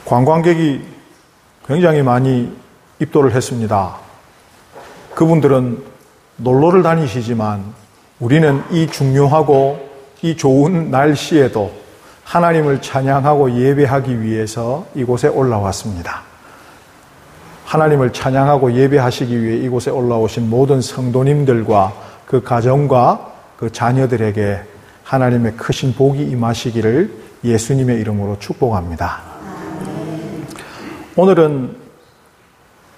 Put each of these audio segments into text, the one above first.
관광객이 굉장히 많이 입도를 했습니다. 그분들은 놀러를 다니시지만 우리는 이 중요하고 이 좋은 날씨에도 하나님을 찬양하고 예배하기 위해서 이곳에 올라왔습니다. 하나님을 찬양하고 예배하시기 위해 이곳에 올라오신 모든 성도님들과 그 가정과 그 자녀들에게 하나님의 크신 복이 임하시기를 예수님의 이름으로 축복합니다. 오늘은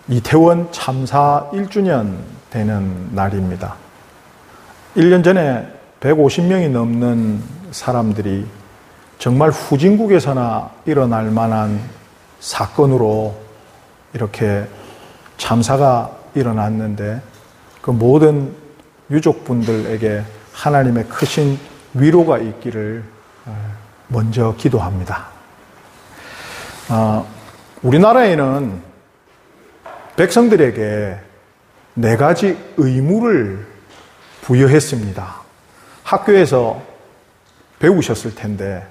이태원 참사 1주년 되는 날입니다. 1년 전에 150명이 넘는 사람들이 정말 후진국에서나 일어날 만한 사건으로 이렇게 참사가 일어났는데 그 모든 유족분들에게 하나님의 크신 위로가 있기를 먼저 기도합니다. 우리나라에는 백성들에게 4가지 의무를 부여했습니다. 학교에서 배우셨을 텐데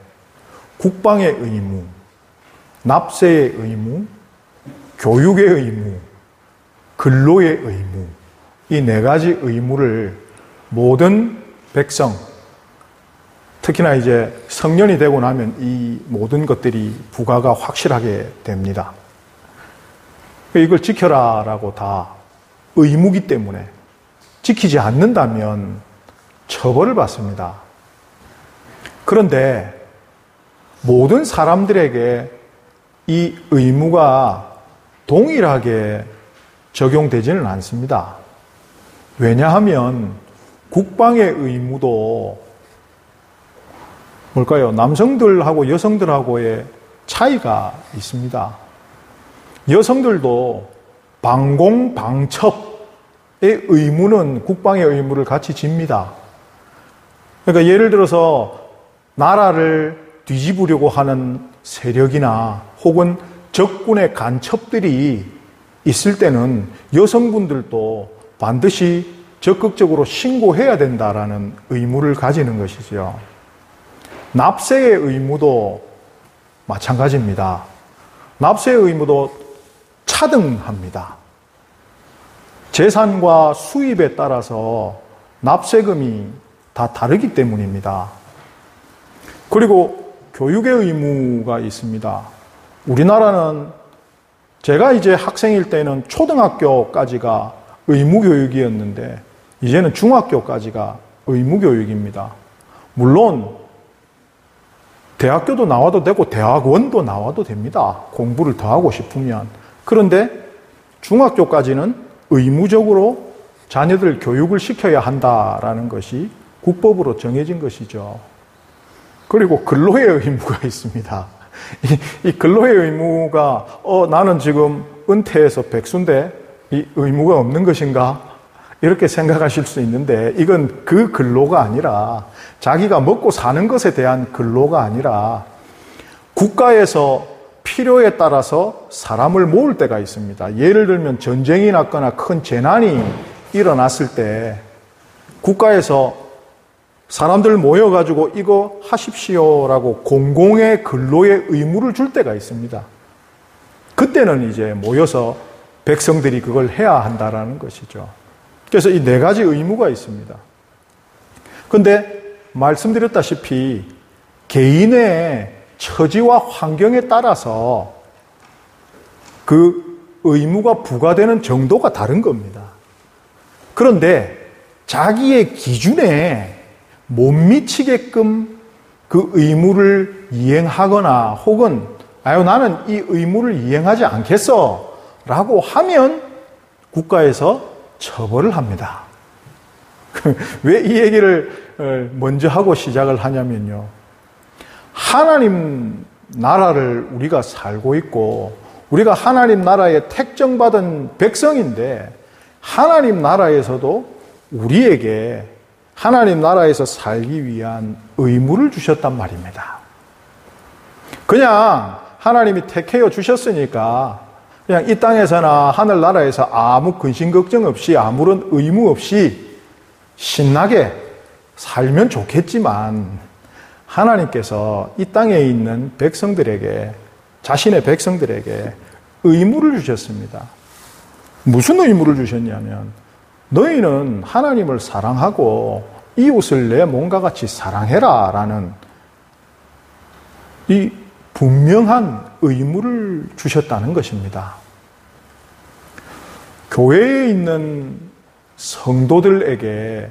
국방의 의무, 납세의 의무, 교육의 의무, 근로의 의무, 이 4가지 의무를 모든 백성, 특히나 이제 성년이 되고 나면 이 모든 것들이 부과가 확실하게 됩니다. 이걸 지켜라라고 다 의무기 때문에 지키지 않는다면 처벌을 받습니다. 그런데 모든 사람들에게 이 의무가 동일하게 적용되지는 않습니다. 왜냐하면 국방의 의무도 뭘까요? 남성들하고 여성들하고의 차이가 있습니다. 여성들도 방공, 방첩의 의무는 국방의 의무를 같이 집니다. 그러니까 예를 들어서 나라를 뒤집으려고 하는 세력이나 혹은 적군의 간첩들이 있을 때는 여성분들도 반드시 적극적으로 신고해야 된다라는 의무를 가지는 것이죠. 납세의 의무도 마찬가지입니다. 납세의 의무도 차등합니다. 재산과 수입에 따라서 납세금이 다 다르기 때문입니다. 그리고 교육의 의무가 있습니다. 우리나라는 제가 이제 학생일 때는 초등학교까지가 의무교육이었는데 이제는 중학교까지가 의무교육입니다. 물론 대학교도 나와도 되고 대학원도 나와도 됩니다. 공부를 더 하고 싶으면. 그런데 중학교까지는 의무적으로 자녀들 교육을 시켜야 한다라는 것이 국법으로 정해진 것이죠. 그리고 근로의 의무가 있습니다. 이 근로의 의무가 나는 지금 은퇴해서 백수인데 이 의무가 없는 것인가? 이렇게 생각하실 수 있는데 이건 그 근로가 아니라 자기가 먹고 사는 것에 대한 근로가 아니라 국가에서 필요에 따라서 사람을 모을 때가 있습니다. 예를 들면 전쟁이 났거나 큰 재난이 일어났을 때 국가에서 사람들 모여가지고 이거 하십시오라고 공공의 근로의 의무를 줄 때가 있습니다. 그때는 이제 모여서 백성들이 그걸 해야 한다라는 것이죠. 그래서 이 4가지 의무가 있습니다. 그런데 말씀드렸다시피 개인의 처지와 환경에 따라서 그 의무가 부과되는 정도가 다른 겁니다. 그런데 자기의 기준에 못 미치게끔 그 의무를 이행하거나 혹은 나는 이 의무를 이행하지 않겠어 라고 하면 국가에서 처벌을 합니다. 왜 이 얘기를 먼저 하고 시작을 하냐면요. 하나님 나라를 우리가 살고 있고 우리가 하나님 나라에 택정받은 백성인데 하나님 나라에서도 우리에게 하나님 나라에서 살기 위한 의무를 주셨단 말입니다. 그냥 하나님이 택하여 주셨으니까 그냥 이 땅에서나 하늘나라에서 아무 근심 걱정 없이 아무런 의무 없이 신나게 살면 좋겠지만 하나님께서 이 땅에 있는 백성들에게 자신의 백성들에게 의무를 주셨습니다. 무슨 의무를 주셨냐면 너희는 하나님을 사랑하고 이웃을 내 몸과 같이 사랑해라 라는 이 분명한 의무를 주셨다는 것입니다. 교회에 있는 성도들에게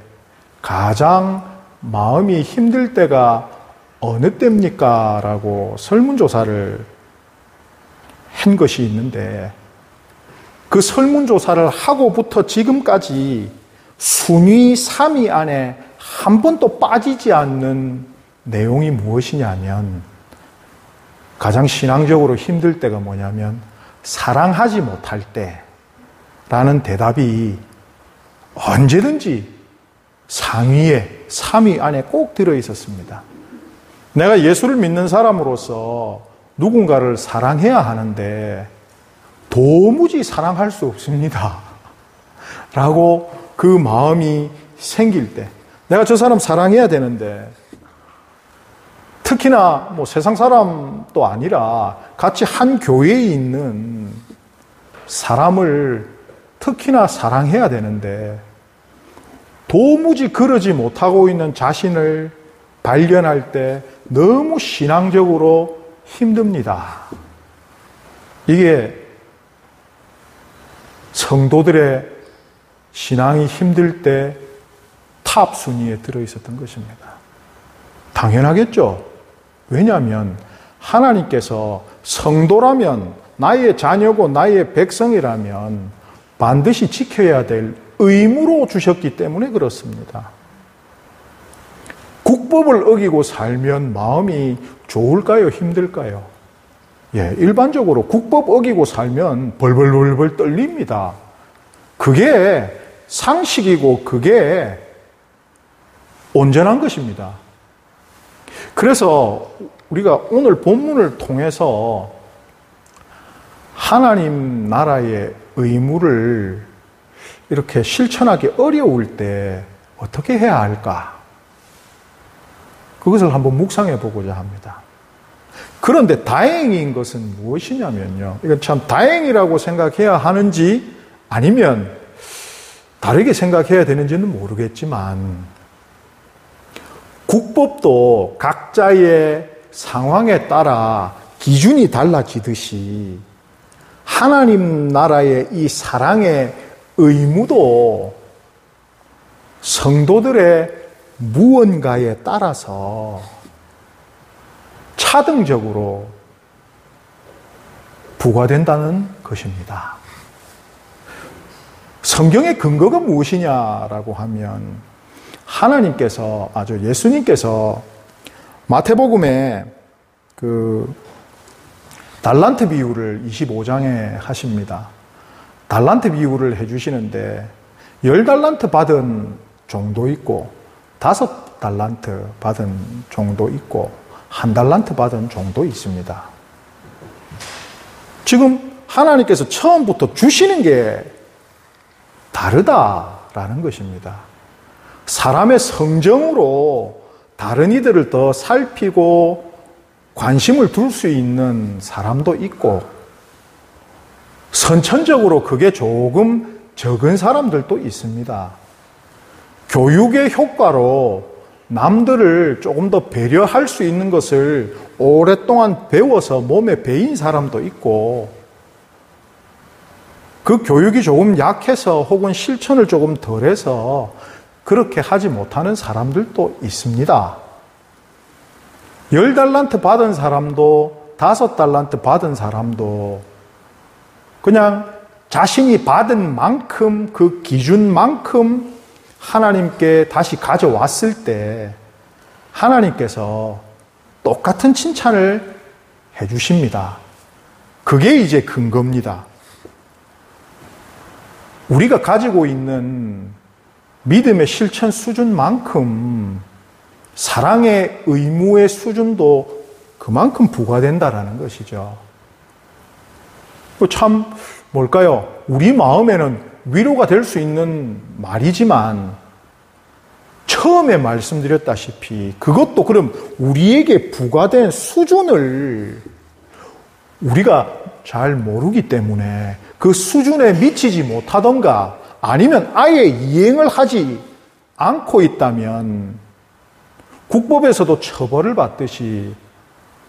가장 마음이 힘들 때가 어느 때입니까? 라고 설문조사를 한 것이 있는데 그 설문조사를 하고부터 지금까지 순위 3위 안에 한 번도 빠지지 않는 내용이 무엇이냐면 가장 신앙적으로 힘들 때가 뭐냐면 사랑하지 못할 때라는 대답이 언제든지 상위에 3위 안에 꼭 들어 있었습니다. 내가 예수를 믿는 사람으로서 누군가를 사랑해야 하는데 도무지 사랑할 수 없습니다. 라고 그 마음이 생길 때 내가 저 사람 사랑해야 되는데 특히나 뭐 세상 사람도 아니라 같이 한 교회에 있는 사람을 특히나 사랑해야 되는데 도무지 그러지 못하고 있는 자신을 발견할 때 너무 신앙적으로 힘듭니다. 이게 성도들의 신앙이 힘들 때 탑 순위에 들어있었던 것입니다. 당연하겠죠. 왜냐하면 하나님께서 성도라면 나의 자녀고 나의 백성이라면 반드시 지켜야 될 의무로 주셨기 때문에 그렇습니다. 국법을 어기고 살면 마음이 좋을까요? 힘들까요? 일반적으로 국법 어기고 살면 벌벌벌벌 떨립니다. 그게 상식이고 그게 온전한 것입니다. 그래서 우리가 오늘 본문을 통해서 하나님 나라의 의무를 이렇게 실천하기 어려울 때 어떻게 해야 할까? 그것을 한번 묵상해 보고자 합니다. 그런데 다행인 것은 무엇이냐면요. 이건 참 다행이라고 생각해야 하는지 아니면 다르게 생각해야 되는지는 모르겠지만 국법도 각자의 상황에 따라 기준이 달라지듯이 하나님 나라의 이 사랑의 의무도 성도들의 무언가에 따라서 차등적으로 부과된다는 것입니다. 성경의 근거가 무엇이냐라고 하면 하나님께서 예수님께서 마태복음에 그 달란트 비유를 25장에 하십니다. 달란트 비유를 해주시는데 10달란트 받은 종도 있고 5달란트 받은 종도 있고 1달란트 받은 종도 있습니다. 지금 하나님께서 처음부터 주시는 게 다르다라는 것입니다. 사람의 성정으로 다른 이들을 더 살피고 관심을 둘 수 있는 사람도 있고 선천적으로 그게 조금 적은 사람들도 있습니다. 교육의 효과로 남들을 조금 더 배려할 수 있는 것을 오랫동안 배워서 몸에 배인 사람도 있고 그 교육이 조금 약해서 혹은 실천을 조금 덜해서 그렇게 하지 못하는 사람들도 있습니다. 10달란트 받은 사람도 5달란트 받은 사람도 그냥 자신이 받은 만큼 그 기준만큼 하나님께 다시 가져왔을 때 하나님께서 똑같은 칭찬을 해주십니다. 그게 이제 근거입니다. 우리가 가지고 있는 믿음의 실천 수준만큼 사랑의 의무의 수준도 그만큼 부과된다라는 것이죠. 참 뭘까요? 우리 마음에는 위로가 될 수 있는 말이지만 처음에 말씀드렸다시피 그것도 그럼 우리에게 부과된 수준을 우리가 잘 모르기 때문에 그 수준에 미치지 못하던가 아니면 아예 이행을 하지 않고 있다면 국법에서도 처벌을 받듯이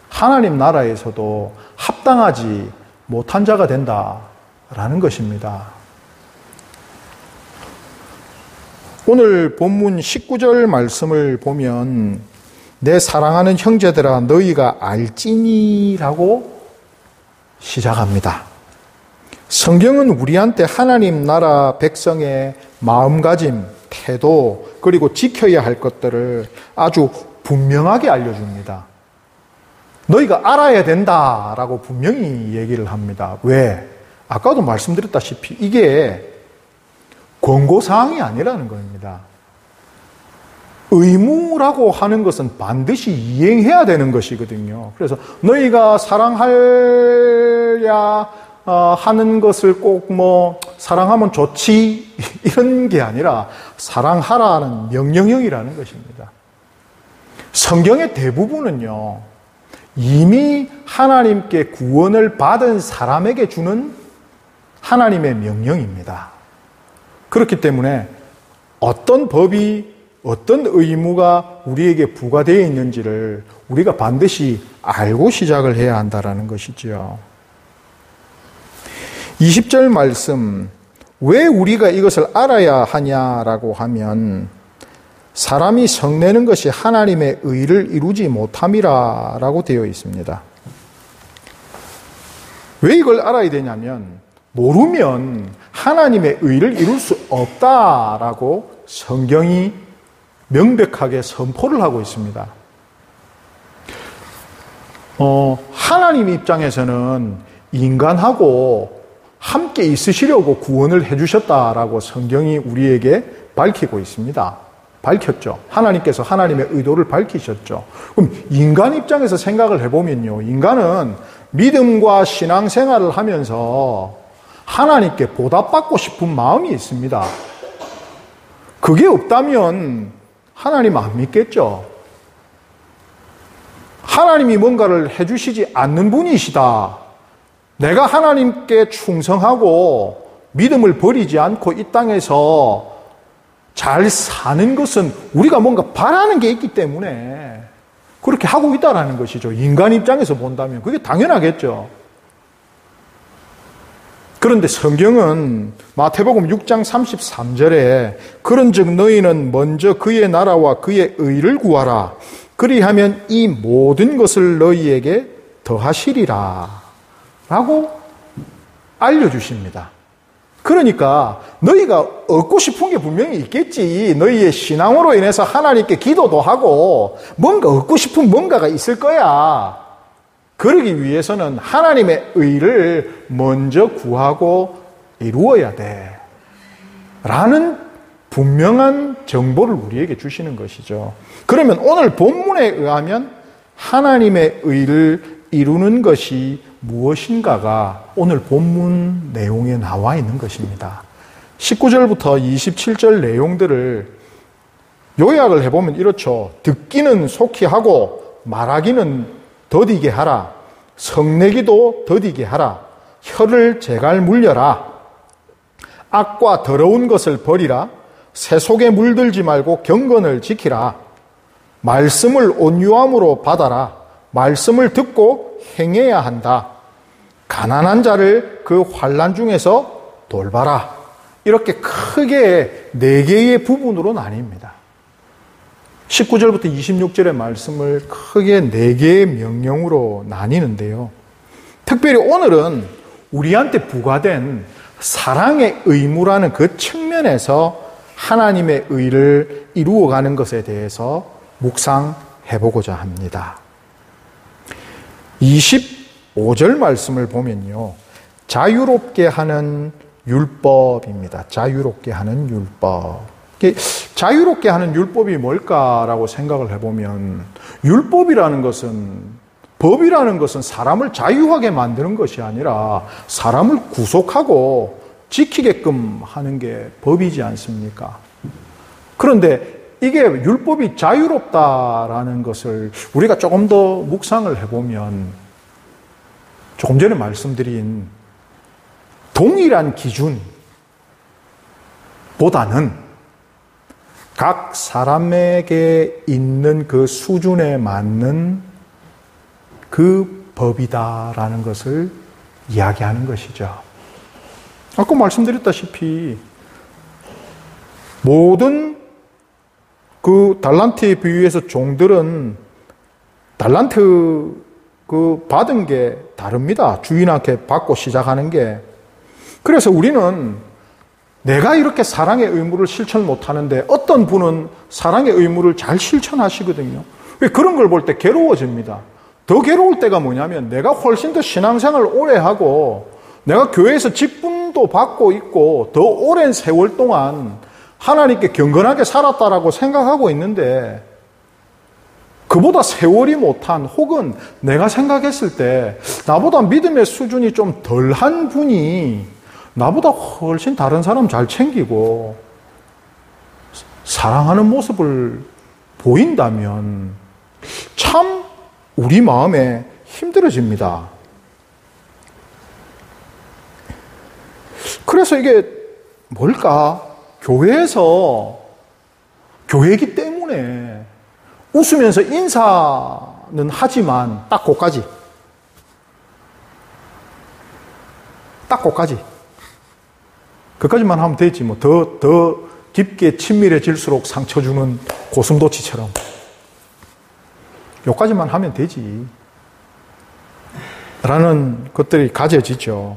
하나님 나라에서도 합당하지 못한 자가 된다라는 것입니다. 오늘 본문 19절 말씀을 보면 내 사랑하는 형제들아 너희가 알지니라고 시작합니다. 성경은 우리한테 하나님 나라 백성의 마음가짐, 태도, 그리고 지켜야 할 것들을 아주 분명하게 알려줍니다. 너희가 알아야 된다라고 분명히 얘기를 합니다. 왜? 아까도 말씀드렸다시피 이게 권고사항이 아니라는 겁니다. 의무라고 하는 것은 반드시 이행해야 되는 것이거든요. 그래서 너희가 사랑하야 하는 것을 꼭 사랑하면 좋지 이런 게 아니라 사랑하라는 명령형이라는 것입니다. 성경의 대부분은요, 이미 하나님께 구원을 받은 사람에게 주는 하나님의 명령입니다. 그렇기 때문에 어떤 법이, 어떤 의무가 우리에게 부과되어 있는지를 우리가 반드시 알고 시작을 해야 한다는 것이죠. 20절 말씀, 왜 우리가 이것을 알아야 하냐라고 하면 사람이 성내는 것이 하나님의 의를 이루지 못함이라 라고 되어 있습니다. 왜 이걸 알아야 되냐면 모르면 하나님의 의를 이룰 수 없다라고 성경이 명백하게 선포를 하고 있습니다. 하나님 입장에서는 인간하고 함께 있으시려고 구원을 해주셨다라고 성경이 우리에게 밝히고 있습니다. 밝혔죠. 하나님께서 하나님의 의도를 밝히셨죠. 그럼 인간 입장에서 생각을 해보면요, 인간은 믿음과 신앙생활을 하면서 하나님께 보답받고 싶은 마음이 있습니다. 그게 없다면 하나님 안 믿겠죠. 하나님이 뭔가를 해주시지 않는 분이시다. 내가 하나님께 충성하고 믿음을 버리지 않고 이 땅에서 잘 사는 것은 우리가 뭔가 바라는 게 있기 때문에 그렇게 하고 있다는 것이죠. 인간 입장에서 본다면 그게 당연하겠죠. 그런데 성경은 마태복음 6장 33절에 그런즉 너희는 먼저 그의 나라와 그의 의를 구하라. 그리하면 이 모든 것을 너희에게 더하시리라 라고 알려주십니다. 그러니까 너희가 얻고 싶은 게 분명히 있겠지. 너희의 신앙으로 인해서 하나님께 기도도 하고 뭔가 얻고 싶은 뭔가가 있을 거야. 그러기 위해서는 하나님의 의를 먼저 구하고 이루어야 돼 라는 분명한 정보를 우리에게 주시는 것이죠. 그러면 오늘 본문에 의하면 하나님의 의를 이루는 것이 무엇인가가 오늘 본문 내용에 나와 있는 것입니다. 19절부터 27절 내용들을 요약을 해보면 이렇죠. 듣기는 속히 하고 말하기는 더디게 하라. 성내기도 더디게 하라. 혀를 제갈 물려라. 악과 더러운 것을 버리라. 새 속에 물들지 말고 경건을 지키라. 말씀을 온유함으로 받아라. 말씀을 듣고 행해야 한다. 가난한 자를 그 환난 중에서 돌봐라. 이렇게 크게 4개의 부분으로 나뉩니다. 19절부터 26절의 말씀을 크게 4개의 명령으로 나뉘는데요. 특별히 오늘은 우리한테 부과된 사랑의 의무라는 그 측면에서 하나님의 의를 이루어가는 것에 대해서 묵상해보고자 합니다. 25절 말씀을 보면요. 자유롭게 하는 율법입니다. 자유롭게 하는 율법. 자유롭게 하는 율법이 뭘까라고 생각을 해보면 율법이라는 것은, 법이라는 것은 사람을 자유하게 만드는 것이 아니라 사람을 구속하고 지키게끔 하는 게 법이지 않습니까? 그런데 이게 율법이 자유롭다라는 것을 우리가 조금 더 묵상을 해보면 조금 전에 말씀드린 동일한 기준보다는 각 사람에게 있는 그 수준에 맞는 그 법이다라는 것을 이야기하는 것이죠. 아까 말씀드렸다시피 모든 그 달란트에 비유해서 종들은 달란트 그 받은 게 다릅니다. 주인한테 받고 시작하는 게. 그래서 우리는 내가 이렇게 사랑의 의무를 실천 못하는데 어떤 분은 사랑의 의무를 잘 실천하시거든요. 그런 걸 볼 때 괴로워집니다. 더 괴로울 때가 뭐냐면 내가 훨씬 더 신앙생활을 오래 하고 내가 교회에서 직분도 받고 있고 더 오랜 세월 동안 하나님께 경건하게 살았다라고 생각하고 있는데 그보다 세월이 못한 혹은 내가 생각했을 때 나보다 믿음의 수준이 좀 덜한 분이 나보다 훨씬 다른 사람 잘 챙기고 사랑하는 모습을 보인다면 참 우리 마음에 힘들어집니다. 그래서 이게 뭘까? 교회에서 교회이기 때문에 웃으면서 인사는 하지만 딱 거기까지. 딱 거기까지. 그까지만 하면 되지. 뭐 더 깊게 친밀해질수록 상처 주는 고슴도치처럼. 여기까지만 하면 되지. 라는 것들이 가져지죠.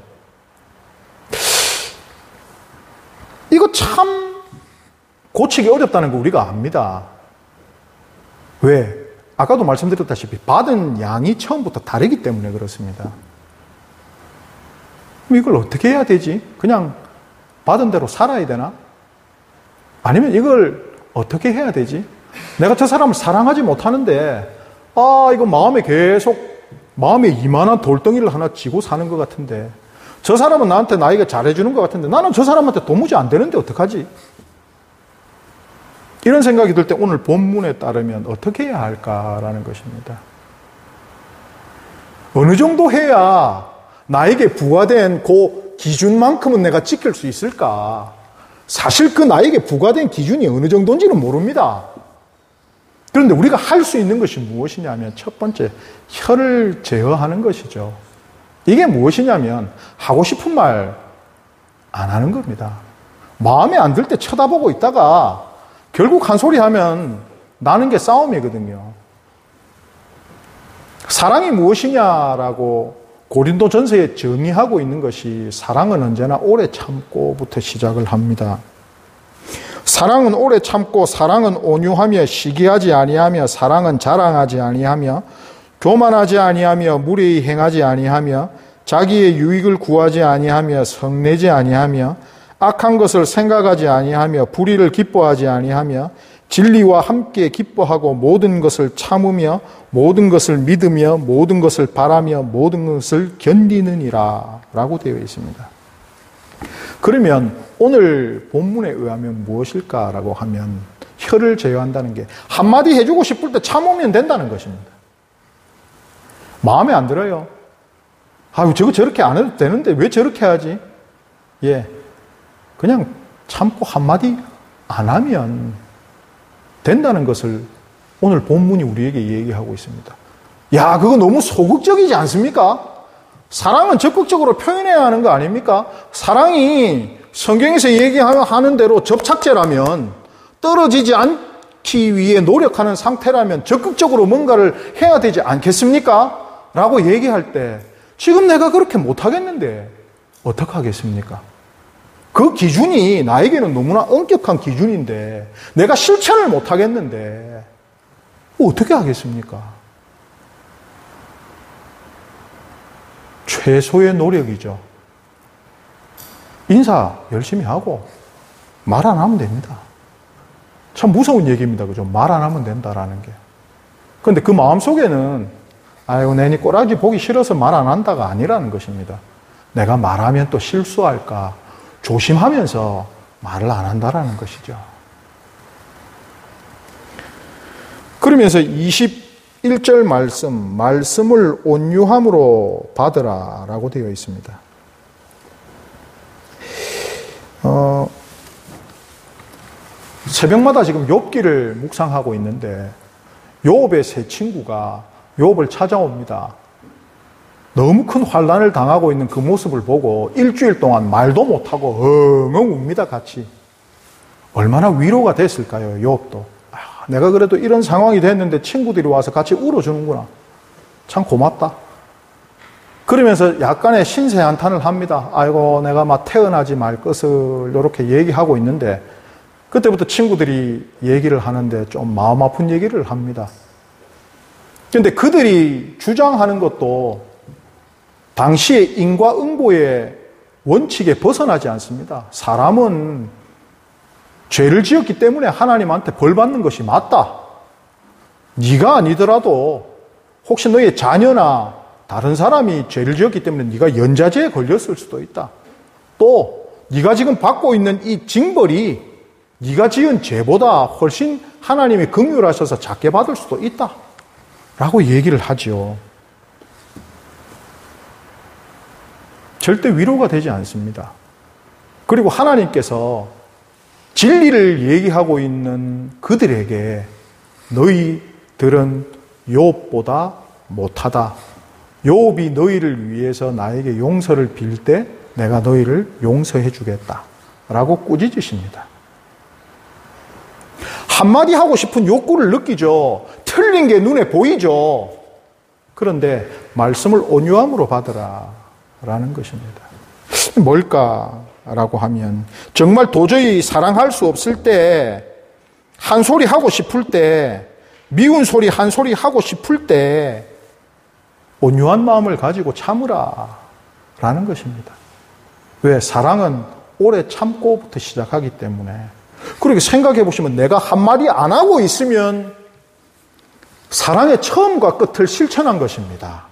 이거 참 고치기 어렵다는 거 우리가 압니다. 왜? 아까도 말씀드렸다시피 받은 양이 처음부터 다르기 때문에 그렇습니다. 그럼 이걸 어떻게 해야 되지? 그냥 받은 대로 살아야 되나? 아니면 이걸 어떻게 해야 되지? 내가 저 사람을 사랑하지 못하는데 이거 마음에 이만한 돌덩이를 하나 쥐고 사는 것 같은데 저 사람은 나한테 나에게 잘해주는 것 같은데 나는 저 사람한테 도무지 안 되는데 어떡하지? 이런 생각이 들 때 오늘 본문에 따르면 어떻게 해야 할까라는 것입니다. 어느 정도 해야 나에게 부과된 그 기준만큼은 내가 지킬 수 있을까? 사실 그 나에게 부과된 기준이 어느 정도인지는 모릅니다. 그런데 우리가 할 수 있는 것이 무엇이냐면 첫 번째, 혀를 제어하는 것이죠. 이게 무엇이냐면 하고 싶은 말 안 하는 겁니다. 마음에 안 들 때 쳐다보고 있다가 결국 한 소리 하면 나는 게 싸움이거든요. 사랑이 무엇이냐라고 고린도 전서에 정의하고 있는 것이 사랑은 언제나 오래 참고부터 시작을 합니다. 사랑은 오래 참고 사랑은 온유하며 시기하지 아니하며 사랑은 자랑하지 아니하며 교만하지 아니하며 무례히 행하지 아니하며 자기의 유익을 구하지 아니하며 성내지 아니하며 악한 것을 생각하지 아니하며 불의를 기뻐하지 아니하며 진리와 함께 기뻐하고 모든 것을 참으며 모든 것을 믿으며 모든 것을 바라며 모든 것을 견디느니라 라고 되어 있습니다. 그러면 오늘 본문에 의하면 무엇일까라고 하면 혀를 제어한다는 게 한마디 해주고 싶을 때 참으면 된다는 것입니다. 마음에 안 들어요. 저거 저렇게 안 해도 되는데 왜 저렇게 하지? 그냥 참고 한마디 안 하면 된다는 것을 오늘 본문이 우리에게 얘기하고 있습니다. 그거 너무 소극적이지 않습니까? 사랑은 적극적으로 표현해야 하는 거 아닙니까? 사랑이 성경에서 얘기하는 대로 접착제라면 떨어지지 않기 위해 노력하는 상태라면 적극적으로 뭔가를 해야 되지 않겠습니까? 라고 얘기할 때 지금 내가 그렇게 못하겠는데 어떡하겠습니까? 그 기준이 나에게는 너무나 엄격한 기준인데 내가 실천을 못하겠는데 어떻게 하겠습니까? 최소의 노력이죠. 인사 열심히 하고 말 안 하면 됩니다. 참 무서운 얘기입니다. 그죠? 말 안 하면 된다라는 게. 그런데 그 마음속에는 내니 꼬라지 보기 싫어서 말 안 한다가 아니라는 것입니다. 내가 말하면 또 실수할까 조심하면서 말을 안 한다라는 것이죠. 그러면서 1절 말씀을 온유함으로 받으라 라고 되어 있습니다. 새벽마다 지금 욥기를 묵상하고 있는데 욥의 세 친구가 욥을 찾아옵니다. 너무 큰 환난을 당하고 있는 그 모습을 보고 일주일 동안 말도 못하고 엉엉 웁니다. 같이. 얼마나 위로가 됐을까요? 욥도. 내가 그래도 이런 상황이 됐는데 친구들이 와서 같이 울어주는구나. 참 고맙다. 그러면서 약간의 신세 한탄을 합니다. 아이고 내가 막 태어나지 말 것을 이렇게 얘기하고 있는데 그때부터 친구들이 얘기를 하는데 좀 마음 아픈 얘기를 합니다. 그런데 그들이 주장하는 것도 당시의 인과응보의 원칙에 벗어나지 않습니다. 사람은 죄를 지었기 때문에 하나님한테 벌 받는 것이 맞다. 네가 아니더라도 혹시 너의 자녀나 다른 사람이 죄를 지었기 때문에 네가 연좌제에 걸렸을 수도 있다. 또 네가 지금 받고 있는 이 징벌이 네가 지은 죄보다 훨씬 하나님이 긍휼하셔서 작게 받을 수도 있다. 라고 얘기를 하죠. 절대 위로가 되지 않습니다. 그리고 하나님께서 진리를 얘기하고 있는 그들에게 너희들은 욥보다 못하다. 욥이 너희를 위해서 나에게 용서를 빌 때 내가 너희를 용서해 주겠다. 라고 꾸짖으십니다. 한마디 하고 싶은 욕구를 느끼죠. 틀린 게 눈에 보이죠. 그런데 말씀을 온유함으로 받으라 라는 것입니다. 뭘까라고 하면 정말 도저히 사랑할 수 없을 때, 한 소리 하고 싶을 때, 미운 소리 한 소리 하고 싶을 때 온유한 마음을 가지고 참으라 라는 것입니다. 왜? 사랑은 오래 참고부터 시작하기 때문에. 그렇게 생각해 보시면 내가 한마디 안 하고 있으면 사랑의 처음과 끝을 실천한 것입니다.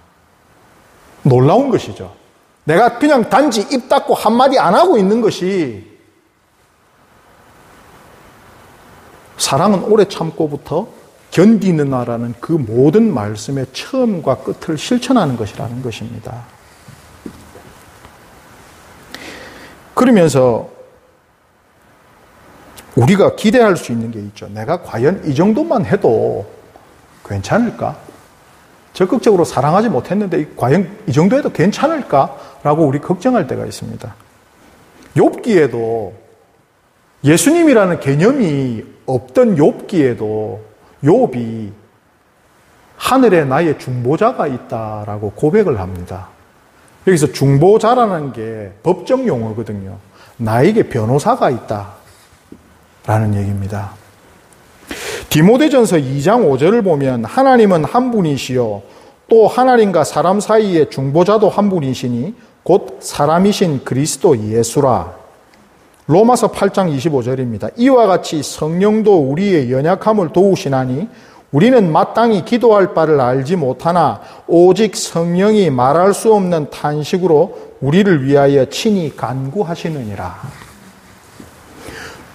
놀라운 것이죠. 내가 그냥 단지 입 닫고 한마디 안 하고 있는 것이 사랑은 오래 참고부터 견디느냐라는 그 모든 말씀의 처음과 끝을 실천하는 것이라는 것입니다. 그러면서 우리가 기대할 수 있는 게 있죠. 내가 과연 이 정도만 해도 괜찮을까? 적극적으로 사랑하지 못했는데 과연 이 정도 해도 괜찮을까? 라고 우리 걱정할 때가 있습니다. 욥기에도 예수님이라는 개념이 없던 욥기에도 욥이 하늘에 나의 중보자가 있다라고 고백을 합니다. 여기서 중보자라는 게 법정 용어거든요. 나에게 변호사가 있다라는 얘기입니다. 디모데전서 2장 5절을 보면 하나님은 한 분이시요 또 하나님과 사람 사이의 중보자도 한 분이시니 곧 사람이신 그리스도 예수라. 로마서 8장 25절입니다. 이와 같이 성령도 우리의 연약함을 도우시나니 우리는 마땅히 기도할 바를 알지 못하나 오직 성령이 말할 수 없는 탄식으로 우리를 위하여 친히 간구하시느니라.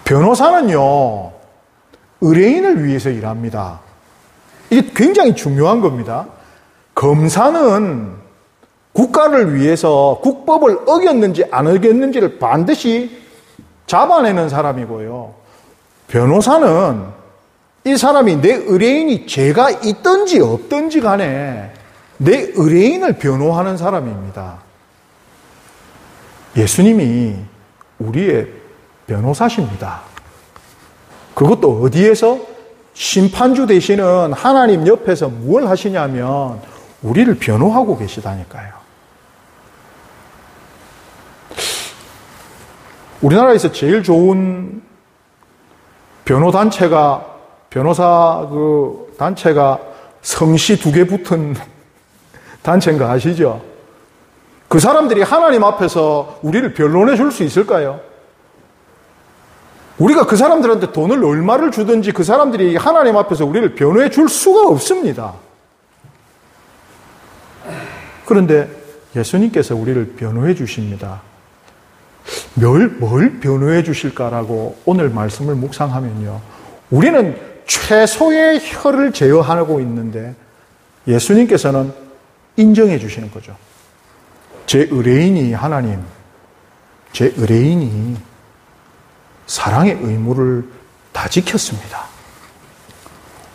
변호사는요, 의뢰인을 위해서 일합니다. 이게 굉장히 중요한 겁니다. 검사는 국가를 위해서 국법을 어겼는지 안 어겼는지를 반드시 잡아내는 사람이고요. 변호사는 이 사람이 내 의뢰인이 죄가 있든지 없든지 간에 내 의뢰인을 변호하는 사람입니다. 예수님이 우리의 변호사십니다. 그것도 어디에서? 심판주 되시는 하나님 옆에서 뭘 하시냐면 우리를 변호하고 계시다니까요. 우리나라에서 제일 좋은 변호사 단체가 성씨 2개 붙은 단체인 거 아시죠? 그 사람들이 하나님 앞에서 우리를 변론해 줄 수 있을까요? 우리가 그 사람들한테 돈을 얼마를 주든지 그 사람들이 하나님 앞에서 우리를 변호해 줄 수가 없습니다. 그런데 예수님께서 우리를 변호해 주십니다. 뭘 변호해 주실까라고 오늘 말씀을 묵상하면요. 우리는 최소의 혀를 제어하고 있는데 예수님께서는 인정해 주시는 거죠. 제 의뢰인이 하나님, 제 의뢰인이 사랑의 의무를 다 지켰습니다.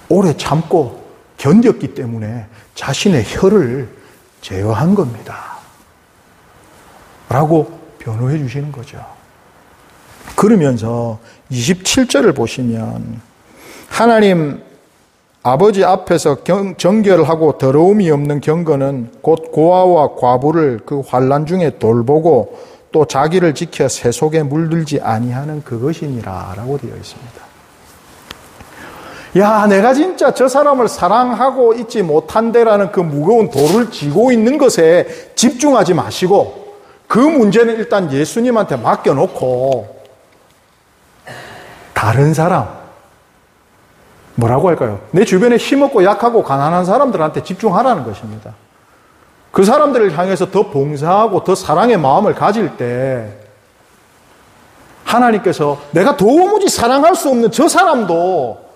오래 참고 견뎠기 때문에 자신의 혀를 제어한 겁니다. 라고 변호해 주시는 거죠. 그러면서 27절을 보시면 하나님 아버지 앞에서 정결하고 더러움이 없는 경건은 곧 고아와 과부를 그 환난 중에 돌보고 또 자기를 지켜 새 속에 물들지 아니하는 그것이니라 라고 되어 있습니다. 야, 내가 진짜 저 사람을 사랑하고 있지 못한데라는 그 무거운 돌을 쥐고 있는 것에 집중하지 마시고 그 문제는 일단 예수님한테 맡겨놓고 다른 사람, 뭐라고 할까요? 내 주변에 힘없고 약하고 가난한 사람들한테 집중하라는 것입니다. 그 사람들을 향해서 더 봉사하고 더 사랑의 마음을 가질 때 하나님께서 내가 도무지 사랑할 수 없는 저 사람도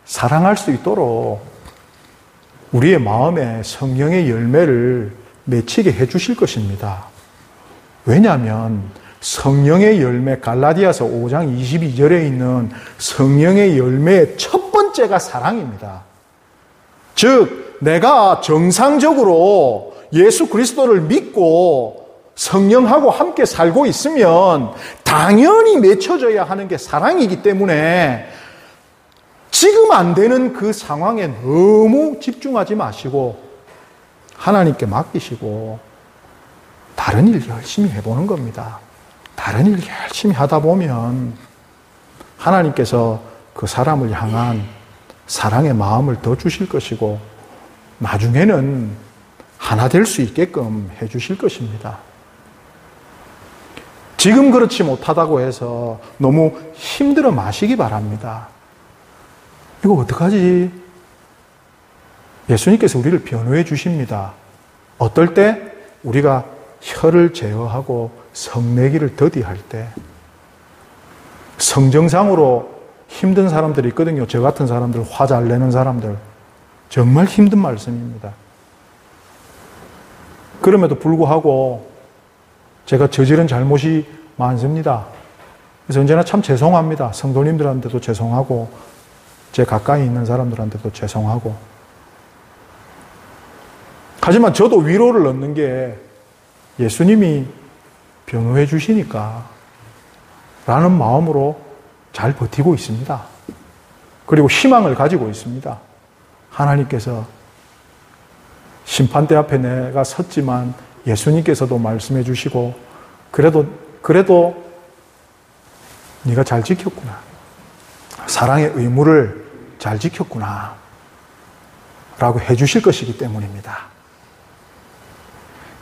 사랑할 수 있도록 우리의 마음에 성령의 열매를 맺히게 해 주실 것입니다. 왜냐하면 성령의 열매, 갈라디아서 5장 22절에 있는 성령의 열매의 첫 번째가 사랑입니다. 즉, 내가 정상적으로 예수 그리스도를 믿고 성령하고 함께 살고 있으면 당연히 맺혀져야 하는 게 사랑이기 때문에 지금 안 되는 그 상황에 너무 집중하지 마시고 하나님께 맡기시고 다른 일 열심히 해보는 겁니다. 다른 일 열심히 하다 보면 하나님께서 그 사람을 향한 사랑의 마음을 더 주실 것이고 나중에는 하나 될 수 있게끔 해 주실 것입니다. 지금 그렇지 못하다고 해서 너무 힘들어 마시기 바랍니다. 이거 어떡하지? 예수님께서 우리를 변호해 주십니다. 어떨 때? 우리가 혀를 제어하고 성내기를 더디할 때. 성정상으로 힘든 사람들이 있거든요. 저 같은 사람들, 화 잘 내는 사람들. 정말 힘든 말씀입니다. 그럼에도 불구하고 제가 저지른 잘못이 많습니다. 그래서 언제나 참 죄송합니다. 성도님들한테도 죄송하고 제 가까이 있는 사람들한테도 죄송하고. 하지만 저도 위로를 얻는 게 예수님이 변호해 주시니까 라는 마음으로 잘 버티고 있습니다. 그리고 희망을 가지고 있습니다. 하나님께서 심판대 앞에 내가 섰지만 예수님께서도 말씀해 주시고 그래도 네가 잘 지켰구나. 사랑의 의무를 잘 지켰구나. 라고 해 주실 것이기 때문입니다.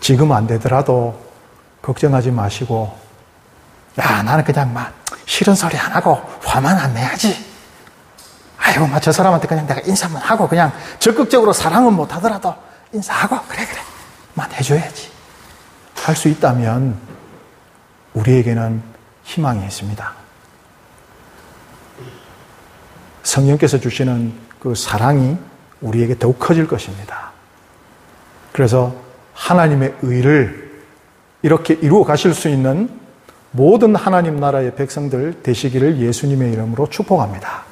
지금 안 되더라도 걱정하지 마시고 야, 나는 그냥 막 싫은 소리 안 하고 화만 안 내야지. 아이고, 막 저 사람한테 그냥 내가 인사만 하고 그냥 적극적으로 사랑은 못 하더라도 인사하고 그래만 해줘야지. 할 수 있다면 우리에게는 희망이 있습니다. 성령께서 주시는 그 사랑이 우리에게 더욱 커질 것입니다. 그래서 하나님의 의를 이렇게 이루어 가실 수 있는 모든 하나님 나라의 백성들 되시기를 예수님의 이름으로 축복합니다.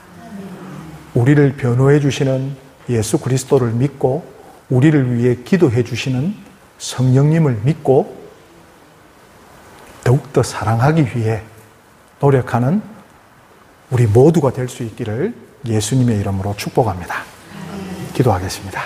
우리를 변호해 주시는 예수 그리스도를 믿고 우리를 위해 기도해 주시는 성령님을 믿고 더욱더 사랑하기 위해 노력하는 우리 모두가 될 수 있기를 예수님의 이름으로 축복합니다. 기도하겠습니다.